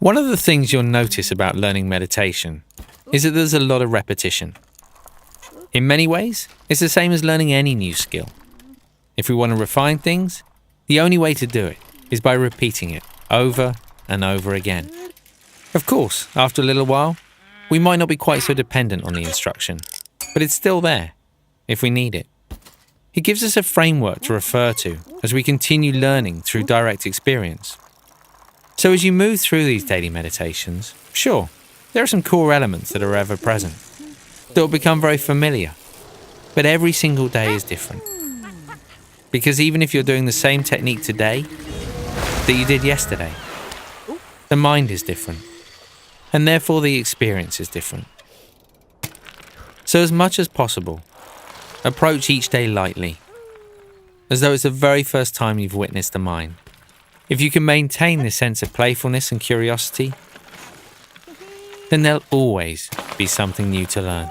One of the things you'll notice about learning meditation is that there's a lot of repetition. In many ways, it's the same as learning any new skill. If we want to refine things, the only way to do it is by repeating it over and over again. Of course, after a little while, we might not be quite so dependent on the instruction, but it's still there if we need it. It gives us a framework to refer to as we continue learning through direct experience. So as you move through these daily meditations, sure, there are some core elements that are ever present, that will become very familiar, but every single day is different. Because even if you're doing the same technique today that you did yesterday, the mind is different, and therefore the experience is different. So as much as possible, approach each day lightly, as though it's the very first time you've witnessed the mind. If you can maintain this sense of playfulness and curiosity, then there'll always be something new to learn.